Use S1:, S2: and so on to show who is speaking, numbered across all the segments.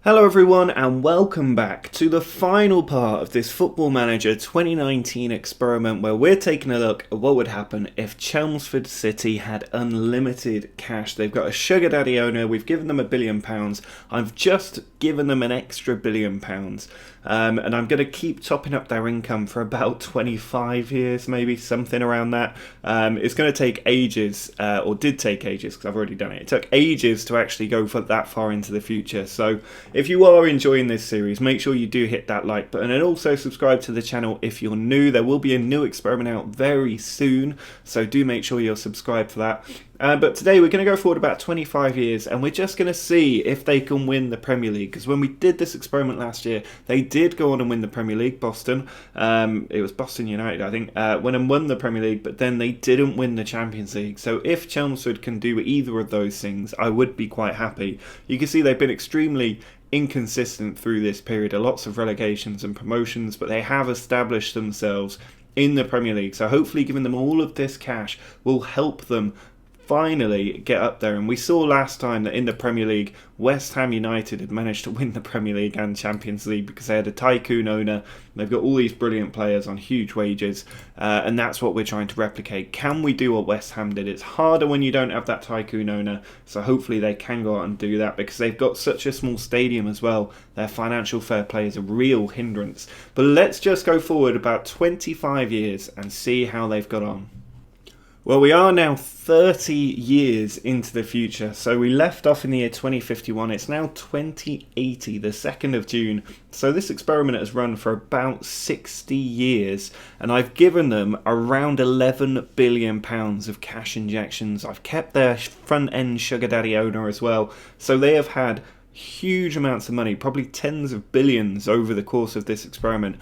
S1: Hello everyone and welcome back to the final part of this Football Manager 2019 experiment where we're taking a look at what would happen if Chelmesford City had unlimited cash. They've got a sugar daddy owner, we've given them £1 billion, I've just given them an extra £1 billion and I'm going to keep topping up their income for about 25 years, maybe something around that. It's going to take ages, or did take ages because I've already done it. It took ages to actually go for that far into the future, so if you are enjoying this series, make sure you do hit that like button and also subscribe to the channel if you're new. There will be a new experiment out very soon, so do make sure you're subscribed for that. But today we're going to go forward about 25 years and we're just going to see if they can win the Premier League. Because when we did this experiment last year, they did go on and win the Premier League, Boston. It was Boston United, I think, went and won the Premier League, but then they didn't win the Champions League. So if Chelmsford can do either of those things, I would be quite happy. You can see they've been extremely inconsistent through this period. Lots of relegations and promotions, but they have established themselves in the Premier League. So hopefully giving them all of this cash will help them finally get up there. And we saw last time that in the Premier League, West Ham United had managed to win the Premier League and Champions League because they had a tycoon owner. They've got all these brilliant players on huge wages, and that's what we're trying to replicate. Can we do what West Ham did? It's harder when you don't have that tycoon owner, so hopefully they can go out and do that because they've got such a small stadium as well. Their financial fair play is a real hindrance. But let's just go forward about 25 years and see how they've got on. Well, we are now 30 years into the future, so we left off in the year 2051, it's now 2080, the 2nd of June, so this experiment has run for about 60 years, and I've given them around £11 billion of cash injections. I've kept their front-end sugar daddy owner as well, so they have had huge amounts of money, probably tens of billions over the course of this experiment,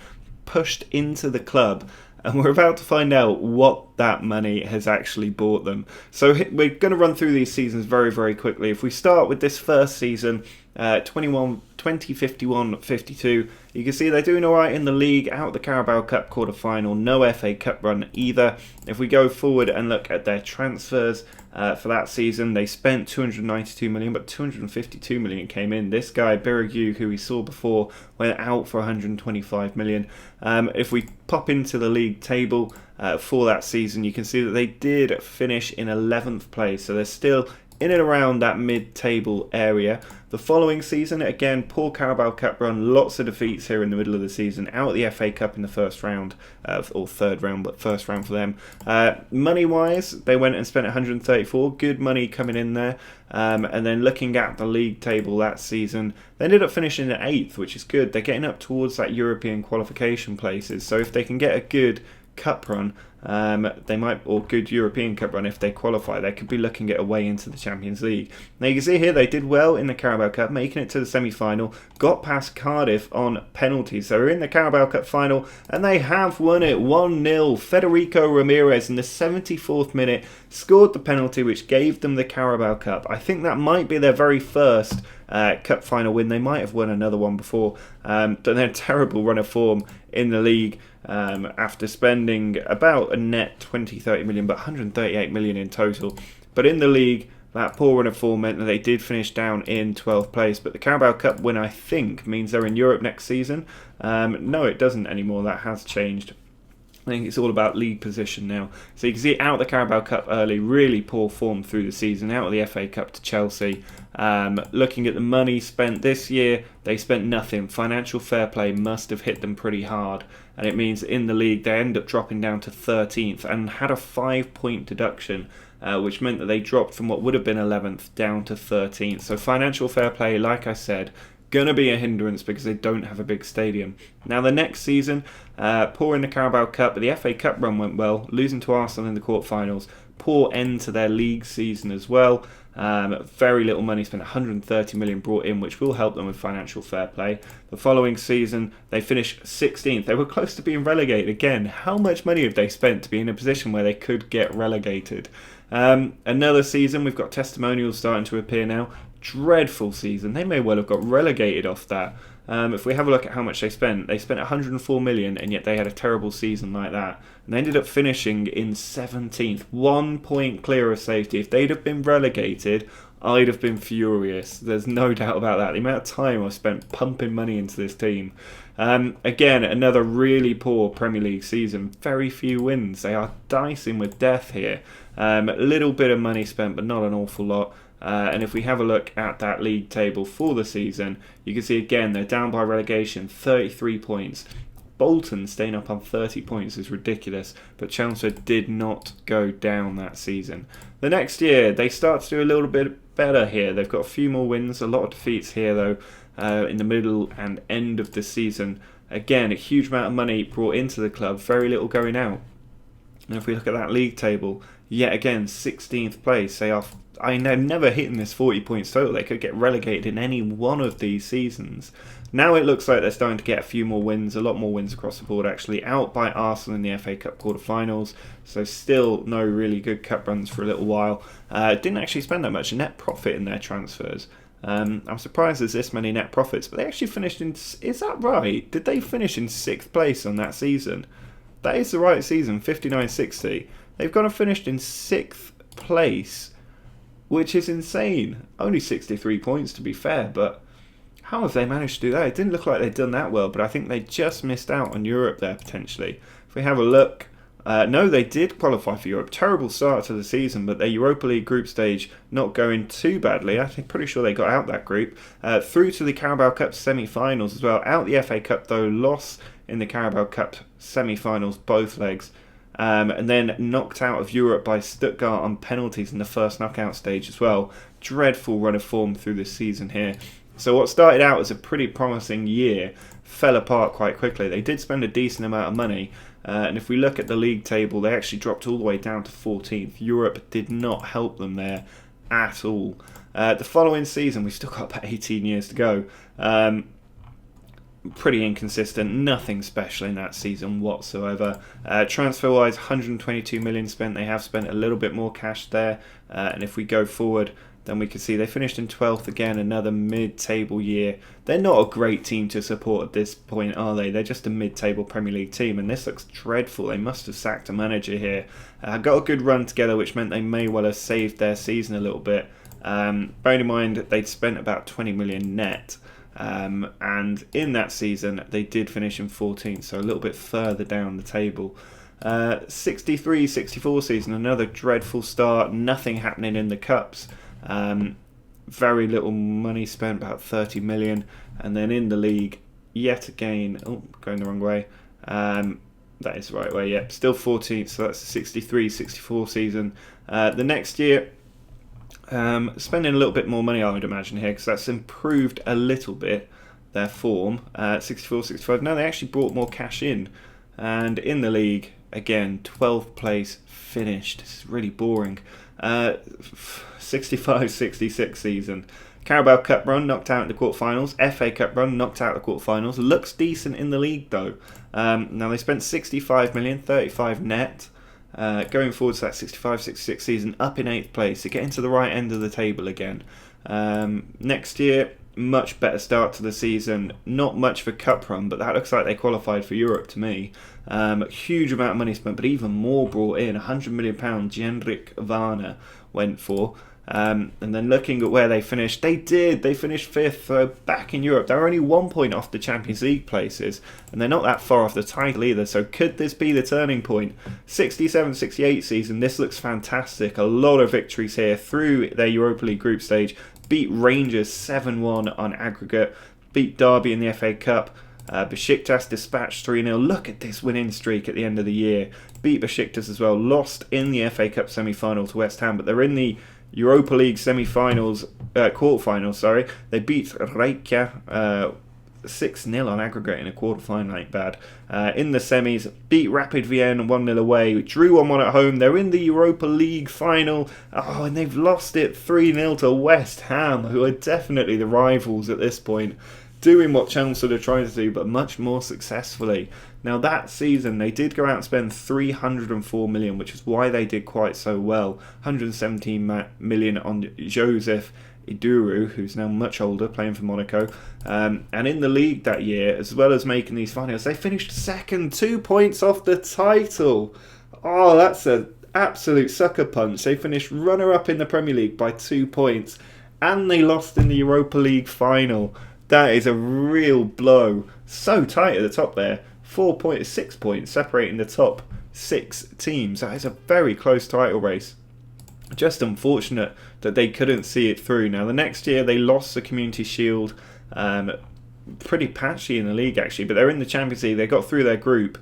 S1: pushed into the club. And we're about to find out what that money has actually bought them. So we're going to run through these seasons very, very quickly. If we start with this first season, 2051-52, you can see they're doing all right in the league, out of the Carabao Cup quarter-final, no FA Cup run either. If we go forward and look at their transfers for that season, they spent 292 million, but 252 million came in. This guy, Birigou, who we saw before, went out for 125 million. If we pop into the league table for that season, you can see that they did finish in 11th place, so they're still in and around that mid-table area. The following season, again, poor Carabao Cup run, lots of defeats here in the middle of the season, out of the FA Cup in the first round, or third round, but first round for them. Money-wise, they went and spent 134, good money coming in there. And then looking at the league table that season, they ended up finishing at 8th, which is good. They're getting up towards that European qualification places, so if they can get a good cup run, they might, or good European Cup run if they qualify, they could be looking at a way into the Champions League. Now you can see here they did well in the Carabao Cup, making it to the semi-final, got past Cardiff on penalties. So we're in the Carabao Cup final and they have won it 1-0. Federico Ramirez in the 74th minute scored the penalty which gave them the Carabao Cup. I think that might be their very first cup final win. They might have won another one before. They're a terrible run of form in the league. After spending about a net 20-30 million, but 138 million in total. But in the league, that poor run of form meant that they did finish down in 12th place. But the Carabao Cup win, I think, means they're in Europe next season. No, it doesn't anymore. That has changed. I think it's all about league position now. So you can see out of the Carabao Cup early, really poor form through the season, out of the FA Cup to Chelsea. Looking at the money spent this year, they spent nothing. Financial fair play must have hit them pretty hard, and it means in the league they end up dropping down to 13th and had a 5-point deduction, which meant that they dropped from what would have been 11th down to 13th. So financial fair play, like I said, gonna be a hindrance because they don't have a big stadium. Now the next season, poor in the Carabao Cup, but the FA Cup run went well, losing to Arsenal in the quarterfinals. Poor end to their league season as well. Very little money spent, 130 million brought in, which will help them with financial fair play. The following season, they finished 16th. They were close to being relegated again. How much money have they spent to be in a position where they could get relegated? Another season, we've got testimonials starting to appear now. Dreadful season. They may well have got relegated off that. If we have a look at how much they spent 104 million, and yet they had a terrible season like that. And they ended up finishing in 17th, 1 point clear of safety. If they'd have been relegated I'd have been furious. There's no doubt about that. The amount of time I've spent pumping money into this team. Again, another really poor Premier League season. Very few wins. They are dicing with death here. A little bit of money spent, but not an awful lot. And if we have a look at that league table for the season, you can see again they're down by relegation, 33 points. Bolton staying up on 30 points is ridiculous, but Chelmesford did not go down that season. The next year, they start to do a little bit better here. They've got a few more wins, a lot of defeats here though, in the middle and end of the season. Again, a huge amount of money brought into the club, very little going out. And if we look at that league table, yet again, 16th place. They're never hitting this 40 points total. They could get relegated in any one of these seasons. Now it looks like they're starting to get a few more wins, a lot more wins across the board actually. Out by Arsenal in the FA Cup quarterfinals, so still no really good cup runs for a little while. Didn't actually spend that much net profit in their transfers. I'm surprised there's this many net profits, but they actually finished in... Is that right? Did they finish in 6th place on that season? That is the right season, 59-60. They've gone and finished in 6th place, which is insane. Only 63 points to be fair, but how have they managed to do that? It didn't look like they'd done that well, but I think they just missed out on Europe there potentially. If we have a look, no, they did qualify for Europe. Terrible start to the season, but their Europa League group stage not going too badly. I think pretty sure they got out that group. Through to the Carabao Cup semi-finals as well. Out the FA Cup though, loss in the Carabao Cup semi-finals, both legs. And then knocked out of Europe by Stuttgart on penalties in the first knockout stage as well. Dreadful run of form through this season here. So what started out as a pretty promising year fell apart quite quickly. They did spend a decent amount of money, and if we look at the league table, they actually dropped all the way down to 14th. Europe did not help them there at all. The following season, we've still got about 18 years to go. Pretty inconsistent, nothing special in that season whatsoever. Transfer-wise, 122 million spent. They have spent a little bit more cash there, and if we go forward, then we can see they finished in 12th again, another mid-table year. They're not a great team to support at this point, are they? They're just a mid-table Premier League team, and this looks dreadful. They must have sacked a manager here. Got a good run together, which meant they may well have saved their season a little bit. Bearing in mind they'd spent about 20 million net, and in that season they did finish in 14th, so a little bit further down the table. 63-64 season, another dreadful start, nothing happening in the cups. Very little money spent, about 30 million, and then in the league yet again, going the wrong way, that is the right way, yep, still 14th, so that's the 63-64 season. The next year, spending a little bit more money I would imagine here, because that's improved a little bit their form. 64-65, no, they actually brought more cash in, and in the league again 12th place finished. This is really boring. 65-66 season. Carabao Cup run, knocked out in the quarterfinals. FA Cup run, knocked out the quarterfinals. Looks decent in the league though. Now they spent 65 million, 35 net. Going forward to that 65-66 season, up in 8th place, to get into the right end of the table again. Next year, much better start to the season. Not much for cup run, but that looks like they qualified for Europe to me. Huge amount of money spent, but even more brought in. £100 million Jenrik Varner went for. And then looking at where they finished, they finished 5th, so back in Europe. They're only 1 point off the Champions League places, and they're not that far off the title either, so could this be the turning point? 67-68 season, this looks fantastic. A lot of victories here through their Europa League group stage. Beat Rangers 7-1 on aggregate, beat Derby in the FA Cup, Besiktas dispatched 3-0. Look at this winning streak at the end of the year. Beat Besiktas as well, lost in the FA Cup semi-final to West Ham, but they're in the Europa League semi-finals, quarterfinals, sorry. They beat Rijeka 6-0 on aggregate in a quarterfinal, ain't bad. In the semis, beat Rapid Vienna 1-0 away, drew 1-1 at home. They're in the Europa League final. Oh, and they've lost it 3-0 to West Ham, who are definitely the rivals at this point. Doing what Chelmesford are trying to do, but much more successfully. Now that season, they did go out and spend 304 million, which is why they did quite so well. 117 million on Joseph Iduru, who's now much older, playing for Monaco. And in the league that year, as well as making these finals, they finished second, 2 points off the title. Oh, that's an absolute sucker punch. They finished runner-up in the Premier League by 2 points, and they lost in the Europa League final. That is a real blow. So tight at the top there. 6 points separating the top 6 teams. That is a very close title race. Just unfortunate that they couldn't see it through. Now, the next year they lost the Community Shield. Pretty patchy in the league, actually, but they're in the Champions League. They got through their group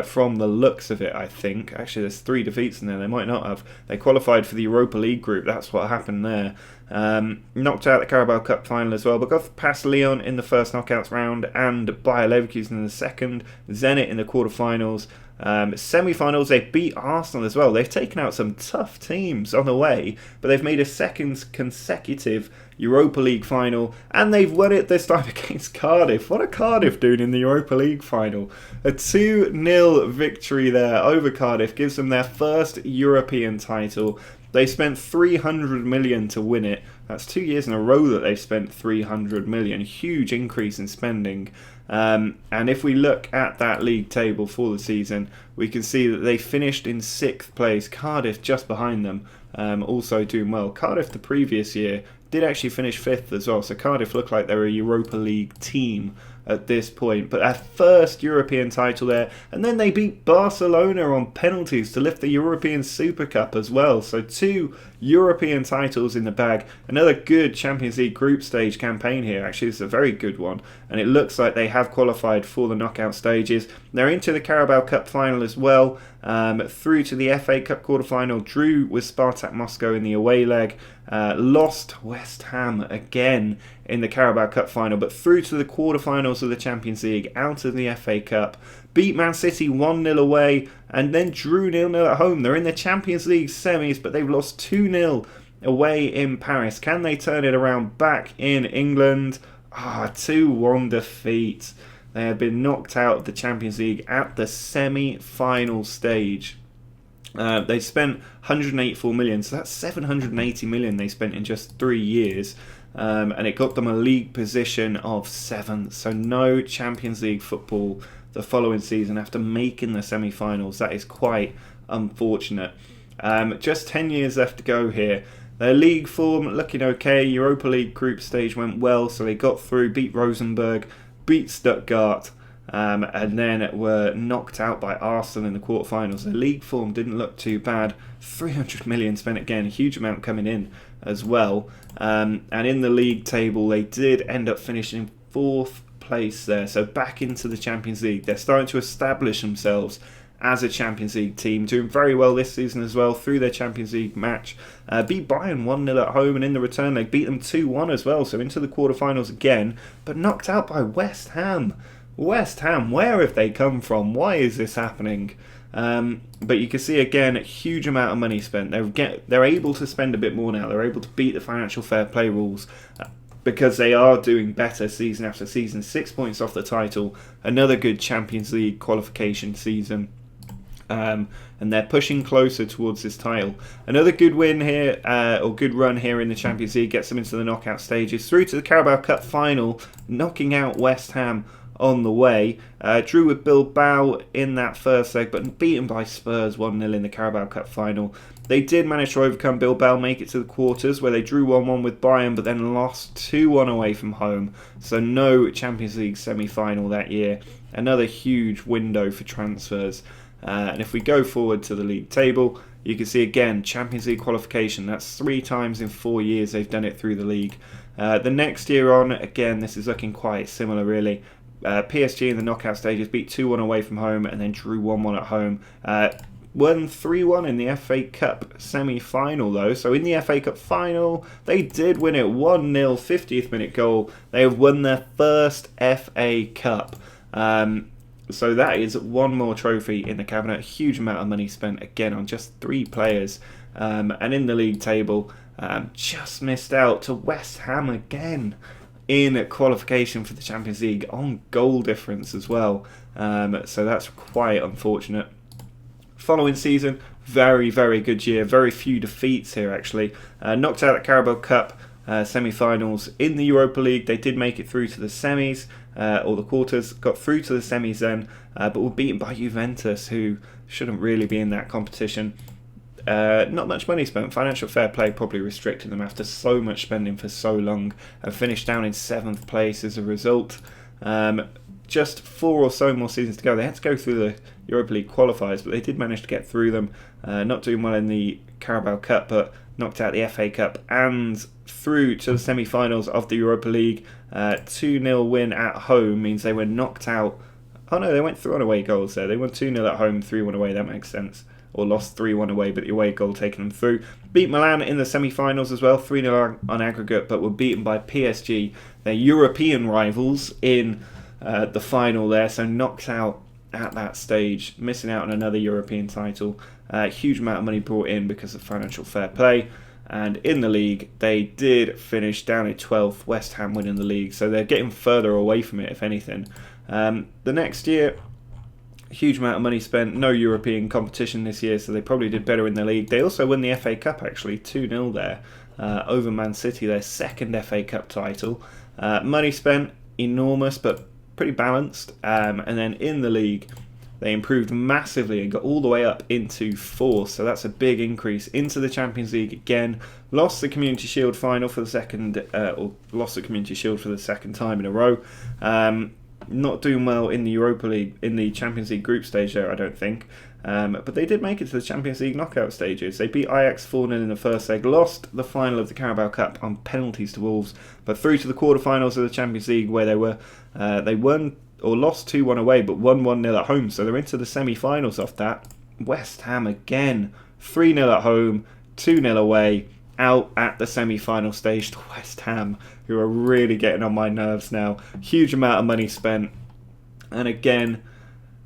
S1: from the looks of it, I think. Actually, there's 3 defeats in there. They might not have. They qualified for the Europa League group. That's what happened there. Knocked out the Carabao Cup final as well, but got past Lyon in the first knockouts round and Bayer Leverkusen in the second. Zenit in the quarterfinals. Semi-finals, they beat Arsenal as well. They've taken out some tough teams on the way, but they've made a second consecutive Europa League final, and they've won it this time against Cardiff. What are Cardiff doing in the Europa League final? A 2-0 victory there over Cardiff gives them their first European title. They spent 300 million to win it. That's 2 years in a row that they've spent 300 million. Huge increase in spending. And if we look at that league table for the season, we can see that they finished in 6th place. Cardiff just behind them, also doing well. Cardiff the previous year did actually finish 5th as well, so Cardiff look like they're a Europa League team at this point. But their first European title there, and then they beat Barcelona on penalties to lift the European Super Cup as well. So 2 European titles in the bag. Another good Champions League group stage campaign here. Actually, it's a very good one, and it looks like they have qualified for the knockout stages. They're into the Carabao Cup final as well, through to the FA Cup quarterfinal, drew with Spartak Moscow in the away leg, lost West Ham again in the Carabao Cup final, but through to the quarterfinals of the Champions League, out of the FA Cup, beat Man City 1-0 away, and then drew 0-0 at home. They're in the Champions League semis, but they've lost 2-0 away in Paris. Can they turn it around back in England? 2-1 defeat. They have been knocked out of the Champions League at the semi-final stage. They spent 184 million, so that's 780 million they spent in just 3 years. And it got them a league position of 7th. So no Champions League football the following season after making the semi-finals. That is quite unfortunate. Just 10 years left to go here. Their league form looking okay. Europa League group stage went well, so they got through, beat Rosenborg, beat Stuttgart, and then were knocked out by Arsenal in the quarterfinals. Their league form didn't look too bad. 300 million spent again, a huge amount coming in as well. And in the league table, they did end up finishing 4th place there. So back into the Champions League. They're starting to establish themselves as a Champions League team, doing very well this season as well through their Champions League match. Beat Bayern 1-0 at home, and in the return they beat them 2-1 as well, so into the quarterfinals again, but knocked out by West Ham. West Ham, where have they come from? Why is this happening? But you can see again, a huge amount of money spent. They're able to spend a bit more now. They're able to beat the financial fair play rules because they are doing better season after season. 6 points off the title, another good Champions League qualification season. And they're pushing closer towards this title. Another good win here, or good run here in the Champions League, gets them into the knockout stages, through to the Carabao Cup final, knocking out West Ham on the way. Drew with Bilbao in that first leg, but beaten by Spurs 1-0 in the Carabao Cup final. They did manage to overcome Bilbao, make it to the quarters, where they drew 1-1 with Bayern, but then lost 2-1 away from home. So no Champions League semi-final that year. Another huge window for transfers. And if we go forward to the league table, you can see again, Champions League qualification. That's 3 times in 4 years they've done it through the league. The next year on, again, this is looking quite similar really. PSG in the knockout stages beat 2-1 away from home and then drew 1-1 at home. Won 3-1 in the FA Cup semi-final though. So in the FA Cup final, they did win it 1-0, 50th minute goal. They have won their first FA Cup. So that is one more trophy in the cabinet. A huge amount of money spent again on just 3 players. And in the league table, just missed out to West Ham again in qualification for the Champions League on goal difference as well. So that's quite unfortunate. Following season, very, very good year. Very few defeats here actually. Knocked out at Carabao Cup semi-finals. In the Europa League, they did make it through to the semis, or the quarters, got through to the semis then, but were beaten by Juventus, who shouldn't really be in that competition. not much money spent. Financial fair play probably restricted them after so much spending for so long, and finished down in 7th place as a result. Just 4 or so more seasons to go. They had to go through the Europa League qualifiers, but they did manage to get through them. Not doing well in the Carabao Cup, but knocked out the FA Cup and through to the semi-finals of the Europa League. 2-0 win at home means they were knocked out. Oh no, they went through on away goals there. They won 2-0 at home, 3-1 away. That makes sense. Or lost 3-1 away, but the away goal taking them through. Beat Milan in the semi-finals as well, 3-0 on aggregate, but were beaten by PSG, their European rivals, in the final there. So knocked out at that stage, missing out on another European title. Huge amount of money brought in because of financial fair play. And in the league, they did finish down at 12th, West Ham winning the league. So they're getting further away from it, if anything. The next year, huge amount of money spent, no European competition this year, so they probably did better in the league. They also won the FA Cup, actually, 2-0 there, over Man City, their second FA Cup title. Money spent, enormous, but pretty balanced. And then in the league, they improved massively and got all the way up into 4th, so that's a big increase. Into the Champions League again, lost the Community Shield final for the second, lost the Community Shield for the second time in a row. Not doing well in the Europa League, in the Champions League group stage there, I don't think. But they did make it to the Champions League knockout stages. They beat Ajax 4-0 in the first leg, lost the final of the Carabao Cup on penalties to Wolves, but through to the quarterfinals of the Champions League, where they won or lost 2-1 away, but won 1-0 at home. So they're into the semi-finals off that. West Ham again, 3-0 at home, 2-0 away, out at the semi-final stage to West Ham, who are really getting on my nerves now. Huge amount of money spent. And again,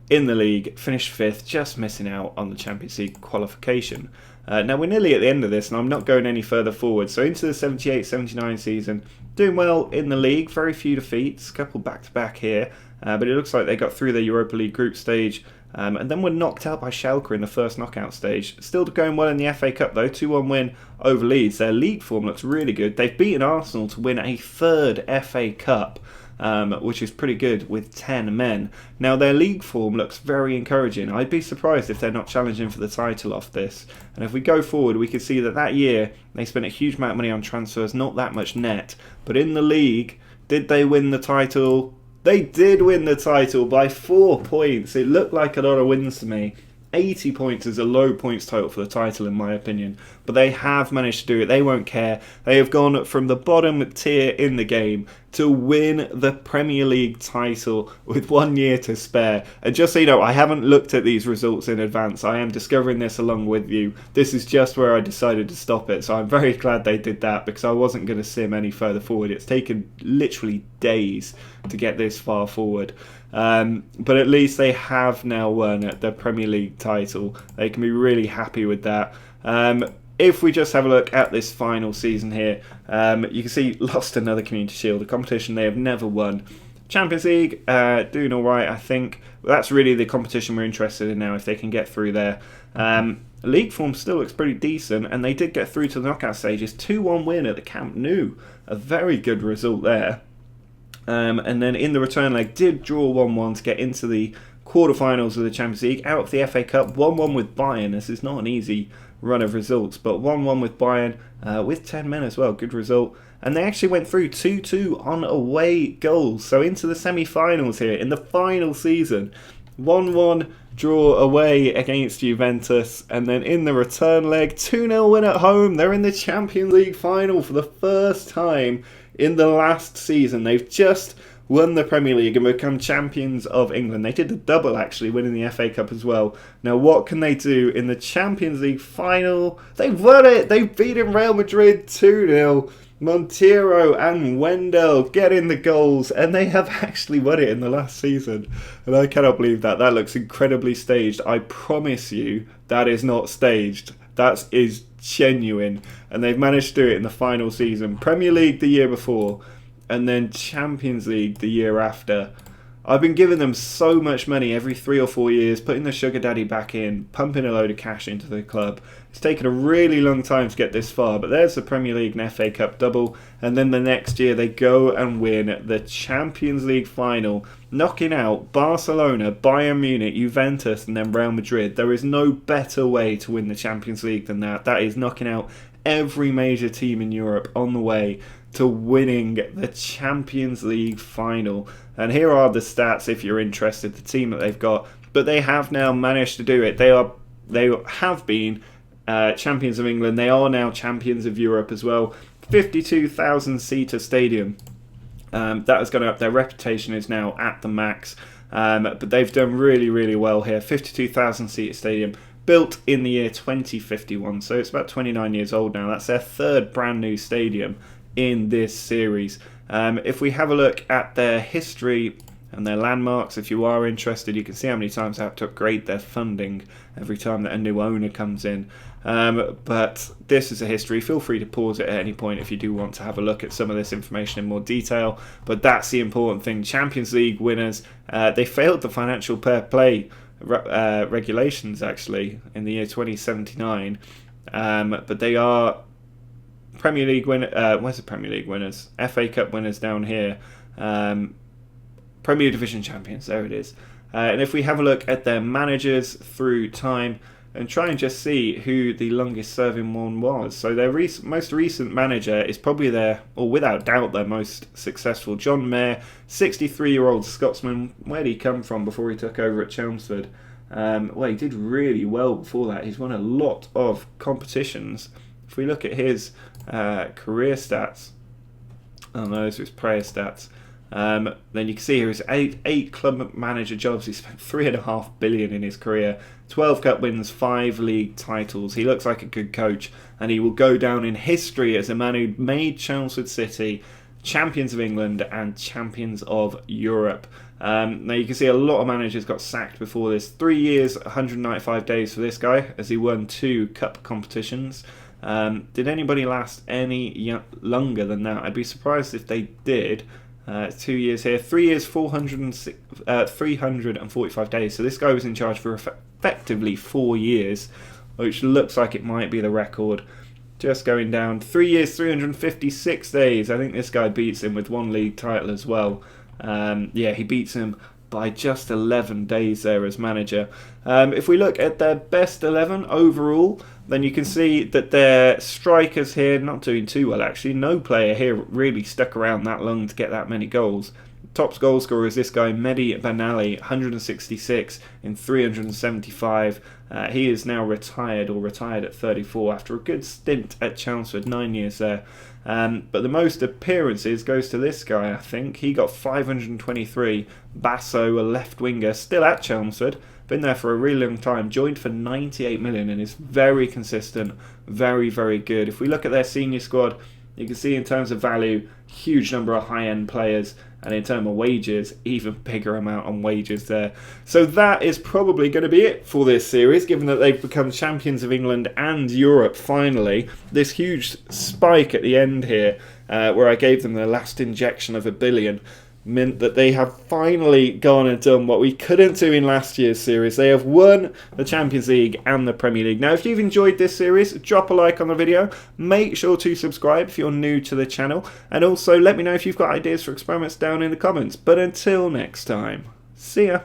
S1: in the league, finished 5th, just missing out on the Champions League qualification. Now we're nearly at the end of this, and I'm not going any further forward. So into the 78-79 season, doing well in the league, very few defeats, a couple back-to-back here. But it looks like they got through the Europa League group stage, and then were knocked out by Schalke in the first knockout stage. Still going well in the FA Cup though, 2-1 win over Leeds. Their league form looks really good. They've beaten Arsenal to win a 3rd FA Cup, which is pretty good with 10 men. Now their league form looks very encouraging. I'd be surprised if they're not challenging for the title off this. And if we go forward, we can see that year they spent a huge amount of money on transfers, not that much net. But in the league, did they win the title? They did win the title by 4 points. It looked like a lot of wins to me. 80 points is a low points total for the title in my opinion, but they have managed to do it. They won't care. They have gone from the bottom tier in the game to win the Premier League title with 1 year to spare. And just so you know, I haven't looked at these results in advance. I am discovering this along with you. This is just where I decided to stop it, so I'm very glad they did that, because I wasn't going to sim any further forward. It's taken literally days to get this far forward. But at least they have now won the Premier League title. They can be really happy with that. If we just have a look at this final season here, you can see lost another Community Shield, a competition they have never won. Champions League, doing all right, I think. That's really the competition we're interested in now, if they can get through there. League form still looks pretty decent, and they did get through to the knockout stages. 2-1 win at the Camp Nou, a very good result there. And then in the return leg, did draw 1-1 to get into the quarterfinals of the Champions League. Out of the FA Cup, 1-1 with Bayern. This is not an easy run of results, but 1-1 with Bayern, with 10 men as well. Good result. And they actually went through 2-2 on away goals. So into the semi-finals here, in the final season. 1-1 draw away against Juventus, and then in the return leg, 2-0 win at home. They're in the Champions League final for the first time in the last season. They've just won the Premier League and become champions of England. They did the double, actually, winning the FA Cup as well. Now, what can they do in the Champions League final? They've won it! They've beaten Real Madrid 2-0. Montero and Wendell get in the goals, and they have actually won it in the last season. And I cannot believe that. That looks incredibly staged. I promise you, that is not staged. That is genuine. And they've managed to do it in the final season. Premier League the year before, and then Champions League the year after. I've been giving them so much money every 3 or 4 years, putting the sugar daddy back in, pumping a load of cash into the club. It's taken a really long time to get this far, but there's the Premier League and FA Cup double, and then the next year they go and win the Champions League final, knocking out Barcelona, Bayern Munich, Juventus, and then Real Madrid. There is no better way to win the Champions League than that. That is knocking out every major team in Europe on the way to winning the Champions League final. And here are the stats if you're interested, the team that they've got. But they have now managed to do it. They have been champions of England. They are now champions of Europe as well. 52,000-seater stadium. That has gone up. Their reputation is now at the max. But they've done really, really well here. 52,000-seater stadium. Built in the year 2051. So it's about 29 years old now. That's their third brand new stadium in this series. If we have a look at their history and their landmarks, if you are interested, you can see how many times they have to upgrade their funding every time that a new owner comes in. But this is a history. Feel free to pause it at any point if you do want to have a look at some of this information in more detail. But that's the important thing. Champions League winners. They failed the financial fair play regulations actually in the year 2079. But they are Premier League where's the Premier League winners? FA Cup winners down here. Premier Division champions, there it is. And if we have a look at their managers through time and try and just see who the longest serving one was. So their most recent manager is probably without doubt, their most successful. John Mayer, 63-year-old Scotsman. Where did he come from before he took over at Chelmesford? Well, he did really well before that. He's won a lot of competitions. If we look at his career stats, those are his player stats. Then you can see here his eight club manager jobs. He spent $3.5 billion in his career, 12 cup wins, 5 league titles. He looks like a good coach, and he will go down in history as a man who made Chelmsford City champions of England and champions of Europe. Now you can see a lot of managers got sacked before this. 3 years, 195 days for this guy as he won 2 cup competitions. Did anybody last any longer than that? I'd be surprised if they did. 2 years here, 3 years, 345 days. So this guy was in charge for effectively 4 years, which looks like it might be the record. Just going down, 3 years, 356 days. I think this guy beats him with 1 league title as well. Yeah, he beats him by just 11 days there as manager. If we look at their best 11 overall, then you can see that their strikers here not doing too well actually. No player here really stuck around that long to get that many goals. Top goal scorer is this guy, Mehdi Benali, 166 in 375. He is now retired at 34 after a good stint at Chelmsford, 9 years there. But the most appearances goes to this guy, I think. He got 523. Basso, a left winger, still at Chelmsford. Been there for a really long time. Joined for 98 million and is very consistent. Very, very good. If we look at their senior squad, you can see in terms of value, huge number of high-end players. And in terms of wages, even bigger amount on wages there. So that is probably going to be it for this series, given that they've become champions of England and Europe finally. This huge spike at the end here, where I gave them the last injection of $1 billion, meant that they have finally gone and done what we couldn't do in last year's series. They have won the Champions League and the Premier League. Now, if you've enjoyed this series, drop a like on the video. Make sure to subscribe if you're new to the channel. And also let me know if you've got ideas for experiments down in the comments. But until next time, see ya.